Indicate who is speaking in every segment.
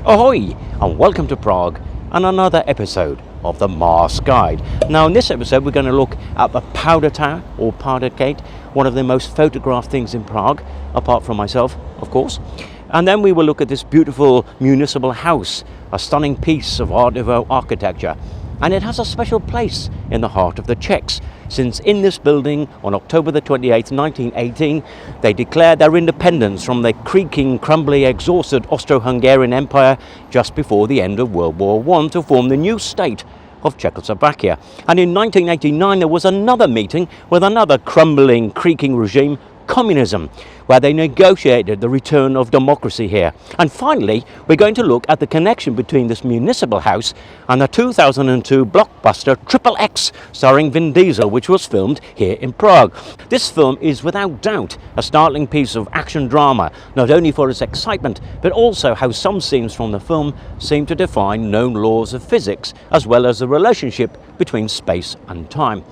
Speaker 1: Ahoy and welcome to Prague and another episode of the Mars Guide. Now in this episode we're going to look at the Powder Tower or Powder Gate, one of the most photographed things in Prague, apart from myself of course. And then we will look at this beautiful Municipal House, a stunning piece of Art Nouveau architecture. And it has a special place in the heart of the Czechs, since in this building on October the 28th, 1918, they declared their independence from the creaking, crumbly, exhausted Austro-Hungarian Empire just before the end of World War I to form the new state of Czechoslovakia. And in 1989 there was another meeting with another crumbling, creaking regime, communism, where they negotiated the return of democracy here. And finally, we're going to look at the connection between this Municipal House and the 2002 blockbuster XXX starring Vin Diesel, which was filmed here in Prague. This film is without doubt a startling piece of action drama, not only for its excitement, but also how some scenes from the film seem to define known laws of physics, as well as the relationship between space and time.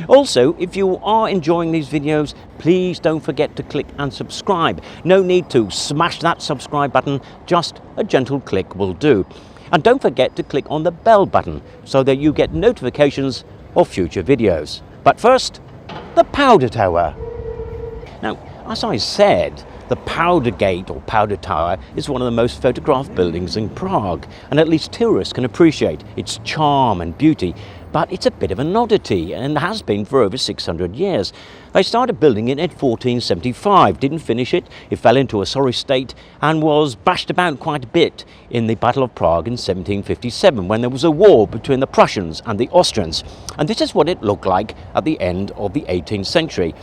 Speaker 1: Also, if you are enjoying these videos, please don't forget to click and subscribe. No need to smash that subscribe button, just a gentle click will do. And don't forget to click on the bell button so that you get notifications of future videos. But first, the Powder Tower. Now, as I said, the Powder Gate or Powder Tower is one of the most photographed buildings in Prague, and at least tourists can appreciate its charm and beauty. But it's a bit of an oddity and has been for over 600 years. They started building it in 1475, didn't finish it, it fell into a sorry state and was bashed about quite a bit in the Battle of Prague in 1757 when there was a war between the Prussians and the Austrians. And this is what it looked like at the end of the 18th century.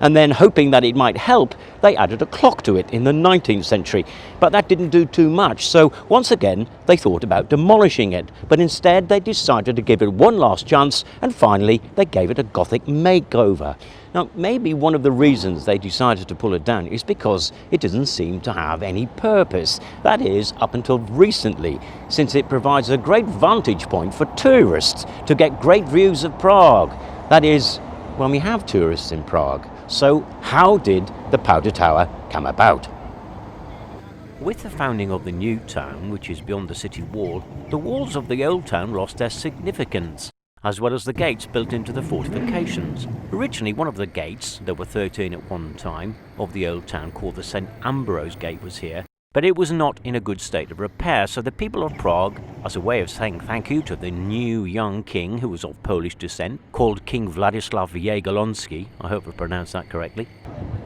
Speaker 1: And then, hoping that it might help, they added a clock to it in the 19th century. But that didn't do too much, so once again they thought about demolishing it. But instead they decided to give it one last chance, and finally they gave it a Gothic makeover. Now, maybe one of the reasons they decided to pull it down is because it doesn't seem to have any purpose. That is, up until recently, since it provides a great vantage point for tourists to get great views of Prague. That is, when we have tourists in Prague. So how did the Powder Tower come about? With the founding of the new town, which is beyond the city wall, the walls of the old town lost their significance, as well as the gates built into the fortifications. Originally, one of the gates, there were 13 at one time, of the old town called the St. Ambrose Gate was here, but it was not in a good state of repair, so the people of Prague, as a way of saying thank you to the new young king who was of Polish descent, called King Władysław Jagiellonski, I hope I pronounced that correctly,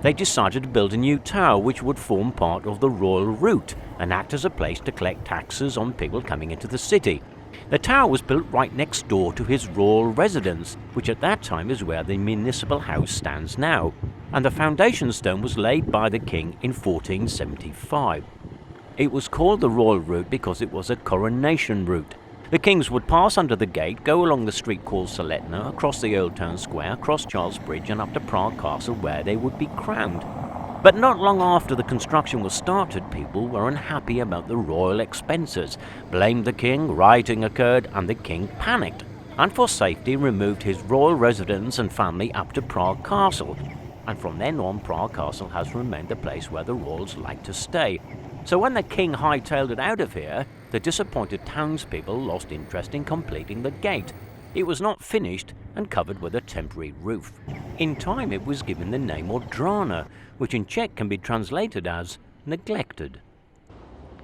Speaker 1: they decided to build a new tower which would form part of the royal route and act as a place to collect taxes on people coming into the city. The tower was built right next door to his royal residence, which at that time is where the Municipal House stands now, and the foundation stone was laid by the king in 1475. It was called the royal route because it was a coronation route. The kings would pass under the gate, go along the street called Soletna, across the Old Town Square, across Charles Bridge and up to Prague Castle, where they would be crowned. But not long after the construction was started, people were unhappy about the royal expenses, blamed the king, rioting occurred, and the king panicked, and for safety removed his royal residence and family up to Prague Castle. And from then on, Prague Castle has remained the place where the royals like to stay. So when the king hightailed it out of here, the disappointed townspeople lost interest in completing the gate. It was not finished and covered with a temporary roof. In time it was given the name Odrana, which in Czech can be translated as neglected.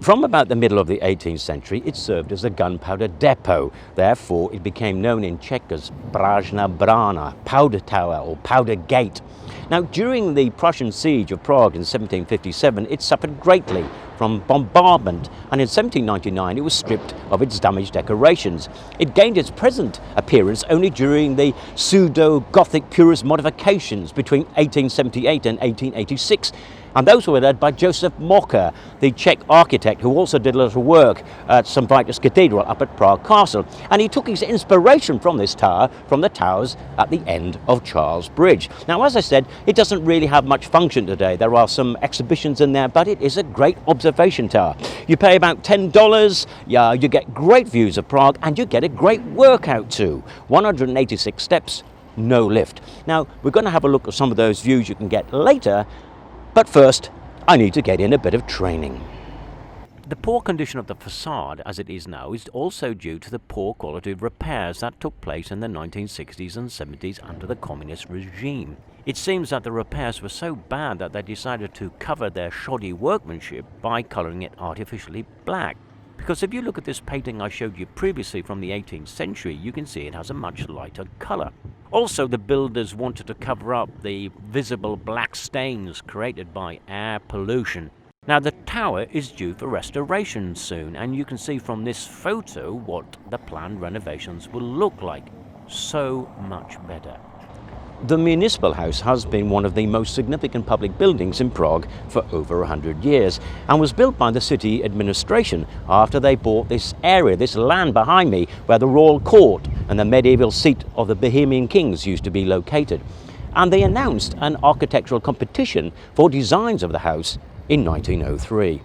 Speaker 1: From about the middle of the 18th century, it served as a gunpowder depot. Therefore, it became known in Czech as Pražná brána, Powder Tower or Powder Gate. Now, during the Prussian siege of Prague in 1757, it suffered greatly from bombardment, and in 1799 it was stripped of its damaged decorations. It gained its present appearance only during the pseudo-Gothic purist modifications between 1878 and 1886, and those were led by Joseph Mocker, the Czech architect who also did a little work at St. Vitus Cathedral up at Prague Castle. And he took his inspiration from this tower, from the towers at the end of Charles Bridge. Now, as I said, it doesn't really have much function today. There are some exhibitions in there, but it is a great observation tower. You pay about $10, you get great views of Prague, and you get a great workout too. 186 steps, no lift. Now, we're going to have a look at some of those views you can get later, but first, I need to get in a bit of training. The poor condition of the facade as it is now is also due to the poor quality of repairs that took place in the 1960s and 70s under the communist regime. It seems that the repairs were so bad that they decided to cover their shoddy workmanship by colouring it artificially black. Because if you look at this painting I showed you previously from the 18th century, you can see it has a much lighter colour. Also, the builders wanted to cover up the visible black stains created by air pollution. Now, the tower is due for restoration soon, and you can see from this photo what the planned renovations will look like. So much better. The Municipal House has been one of the most significant public buildings in Prague for over 100 years and was built by the city administration after they bought this area, this land behind me, where the royal court and the medieval seat of the Bohemian kings used to be located. And they announced an architectural competition for designs of the house in 1903.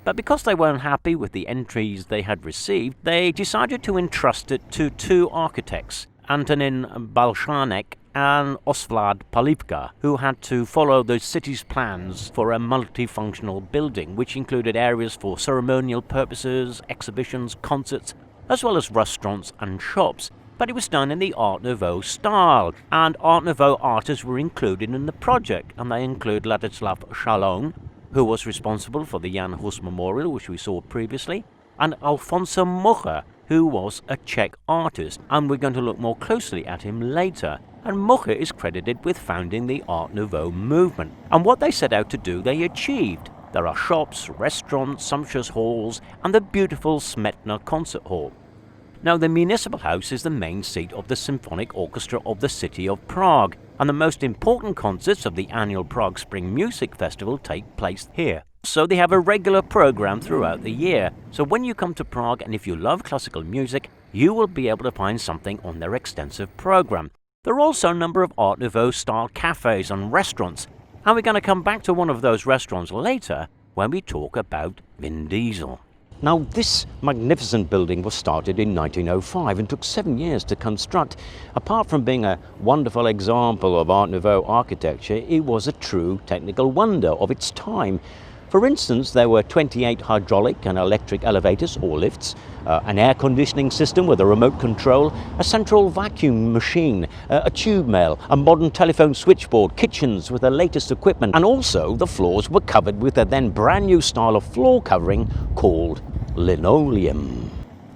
Speaker 1: But because they weren't happy with the entries they had received, they decided to entrust it to two architects, Antonin Balšanek and Osvald Palivka, who had to follow the city's plans for a multifunctional building, which included areas for ceremonial purposes, exhibitions, concerts, as well as restaurants and shops. But it was done in the Art Nouveau style, and Art Nouveau artists were included in the project, and they include Ladislav Šalon, who was responsible for the Jan Hus Memorial, which we saw previously, and Alfonso Mucha, who was a Czech artist, and we're going to look more closely at him later. And Mucha is credited with founding the Art Nouveau movement. And what they set out to do, they achieved. There are shops, restaurants, sumptuous halls, and the beautiful Smetana concert hall. Now, the Municipal House is the main seat of the Symphonic Orchestra of the city of Prague, and the most important concerts of the annual Prague Spring Music Festival take place here. So they have a regular program throughout the year. So when you come to Prague, and if you love classical music, you will be able to find something on their extensive program. There are also a number of Art Nouveau style cafes and restaurants, and we're going to come back to one of those restaurants later when we talk about Vin Diesel. Now, this magnificent building was started in 1905 and took 7 years to construct. Apart from being a wonderful example of Art Nouveau architecture, it was a true technical wonder of its time. For instance, there were 28 hydraulic and electric elevators or lifts, an air conditioning system with a remote control, a central vacuum machine, a tube mill, a modern telephone switchboard, kitchens with the latest equipment, and also the floors were covered with a then brand new style of floor covering called linoleum.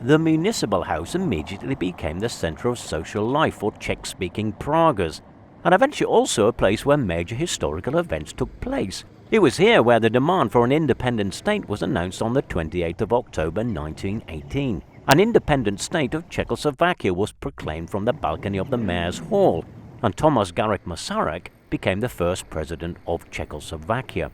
Speaker 1: The Municipal House immediately became the centre of social life for Czech-speaking Praguers, and eventually also a place where major historical events took place. It was here where the demand for an independent state was announced on the 28th of October 1918. An independent state of Czechoslovakia was proclaimed from the balcony of the Mayor's Hall, and Thomas Garrick Masaryk became the first president of Czechoslovakia.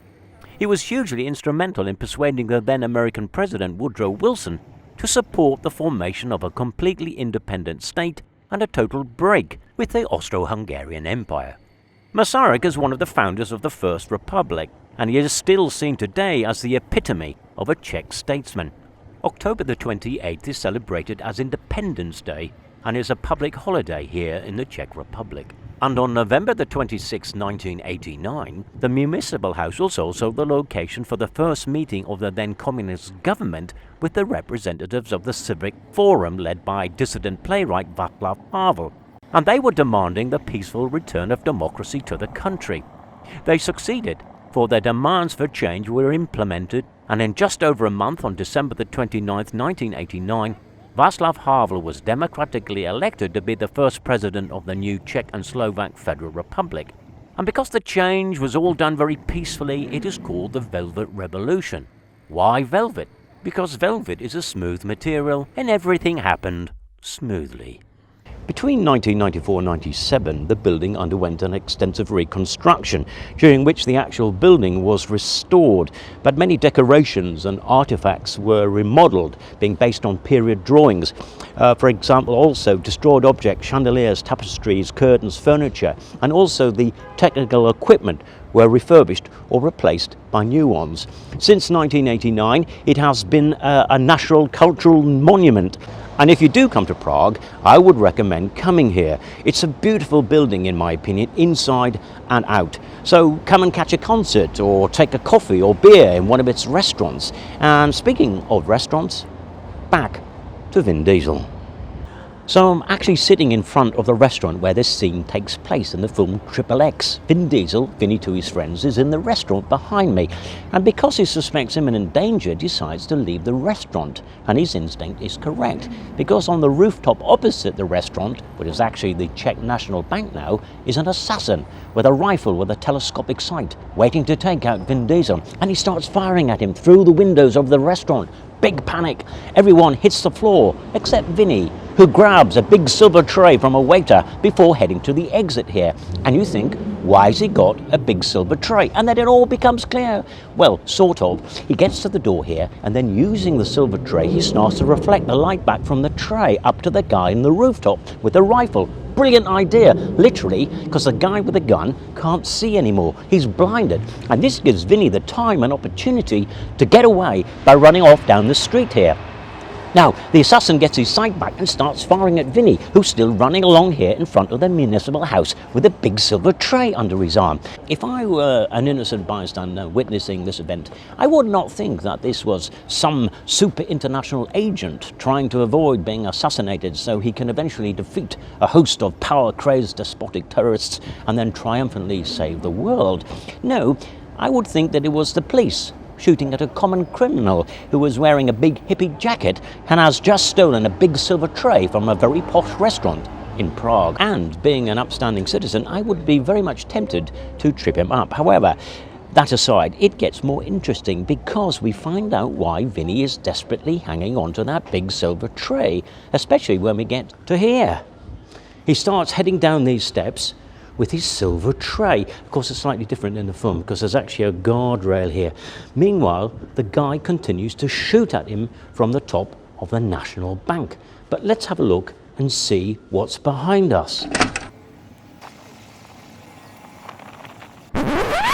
Speaker 1: He was hugely instrumental in persuading the then American President Woodrow Wilson to support the formation of a completely independent state and a total break with the Austro-Hungarian Empire. Masaryk is one of the founders of the First Republic, and he is still seen today as the epitome of a Czech statesman. October the 28th is celebrated as Independence Day and is a public holiday here in the Czech Republic. And on November the 26th, 1989, the Municipal House was also the location for the first meeting of the then communist government with the representatives of the Civic Forum led by dissident playwright Václav Havel, and they were demanding the peaceful return of democracy to the country. They succeeded, for their demands for change were implemented, and in just over a month, on December the 29th, 1989, Václav Havel was democratically elected to be the first president of the new Czech and Slovak Federal Republic. And because the change was all done very peacefully, it is called the Velvet Revolution. Why velvet? Because velvet is a smooth material, and everything happened smoothly. Between 1994 and 1997, the building underwent an extensive reconstruction, during which the actual building was restored, but many decorations and artifacts were remodeled, being based on period drawings. For example, also destroyed objects, chandeliers, tapestries, curtains, furniture, and also the technical equipment were refurbished or replaced by new ones. Since 1989, it has been a national cultural monument, And if you do come to Prague, I would recommend coming here. It's a beautiful building in my opinion, inside and out. So come and catch a concert or take a coffee or beer in one of its restaurants. And speaking of restaurants, back to Vin Diesel. So I'm actually sitting in front of the restaurant where this scene takes place in the film XXX. Vin Diesel, Vinny to his friends, is in the restaurant behind me, and because he suspects imminent danger, decides to leave the restaurant. And his instinct is correct, because on the rooftop opposite the restaurant, which is actually the Czech National Bank now, is an assassin with a rifle with a telescopic sight, waiting to take out Vin Diesel, and he starts firing at him through the windows of the restaurant. Big panic. Everyone hits the floor except Vinny, who grabs a big silver tray from a waiter before heading to the exit here. And you think, why has he got a big silver tray? And then it all becomes clear. Well, sort of. He gets to the door here, and then using the silver tray, he starts to reflect the light back from the tray up to the guy in the rooftop with the rifle. Brilliant idea, literally, because the guy with the gun can't see anymore. He's blinded, and this gives Vinny the time and opportunity to get away by running off down the street here. Now, the assassin gets his sight back and starts firing at Vinny, who's still running along here in front of the Municipal House with a big silver tray under his arm. If I were an innocent bystander witnessing this event, I would not think that this was some super international agent trying to avoid being assassinated so he can eventually defeat a host of power-crazed despotic terrorists and then triumphantly save the world. No, I would think that it was the police shooting at a common criminal who was wearing a big hippie jacket and has just stolen a big silver tray from a very posh restaurant in Prague. And being an upstanding citizen, I would be very much tempted to trip him up. However, that aside, it gets more interesting because we find out why Vinny is desperately hanging on to that big silver tray, especially when we get to here. He starts heading down these steps with his silver tray. Of course, it's slightly different in the film because there's actually a guardrail here. Meanwhile, the guy continues to shoot at him from the top of the National Bank. But let's have a look and see what's behind us.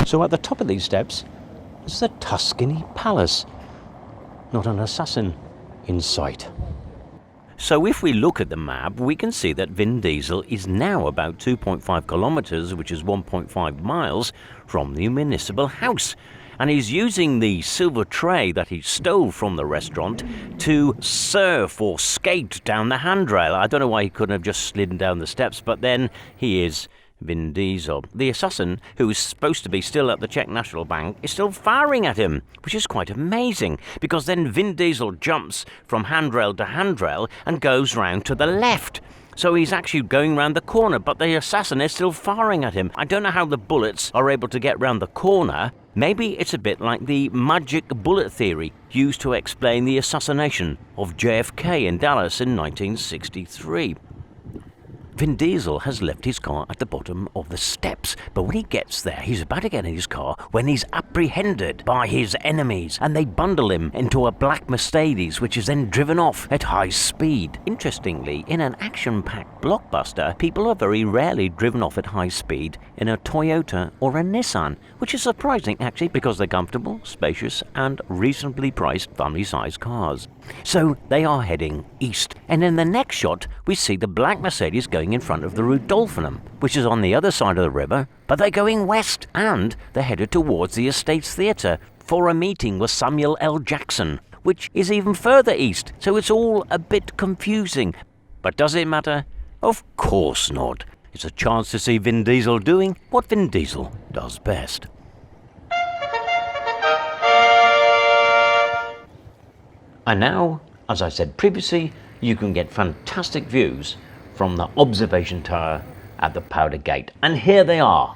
Speaker 1: So at the top of these steps is the Tuscany Palace. Not an assassin in sight. So if we look at the map, we can see that Vin Diesel is now about 2.5 kilometers, which is 1.5 miles, from the Municipal House. And he's using the silver tray that he stole from the restaurant to surf or skate down the handrail. I don't know why he couldn't have just slid down the steps, but then he is Vin Diesel. The assassin, who is supposed to be still at the Czech National Bank, is still firing at him, which is quite amazing, because then Vin Diesel jumps from handrail to handrail and goes round to the left. So he's actually going round the corner, but the assassin is still firing at him. I don't know how the bullets are able to get round the corner. Maybe it's a bit like the magic bullet theory used to explain the assassination of JFK in Dallas in 1963. Vin Diesel has left his car at the bottom of the steps, but when he gets there, he's about to get in his car when he's apprehended by his enemies, and they bundle him into a black Mercedes, which is then driven off at high speed. Interestingly, in an action-packed blockbuster, people are very rarely driven off at high speed in a Toyota or a Nissan, which is surprising actually, because they're comfortable, spacious, and reasonably priced family-sized cars. So they are heading east, and in the next shot, we see the black Mercedes going in front of the Rudolfinum, which is on the other side of the river, but they're going west, and they're headed towards the Estates Theatre for a meeting with Samuel L. Jackson, which is even further east, so it's all a bit confusing. But does it matter? Of course not. It's a chance to see Vin Diesel doing what Vin Diesel does best. And now, as I said previously, you can get fantastic views from the observation tower at the Powder Gate. And here they are.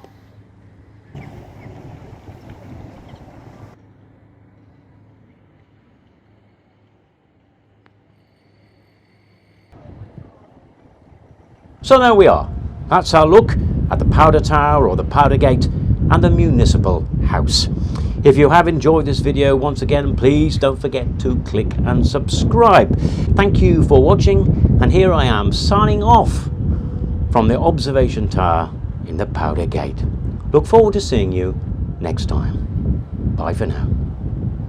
Speaker 1: So there we are. That's our look at the Powder Tower or the Powder Gate and the Municipal House. If you have enjoyed this video, once again, please don't forget to click and subscribe. Thank you for watching, and here I am signing off from the observation tower in the Powder Gate. Look forward to seeing you next time. Bye for now.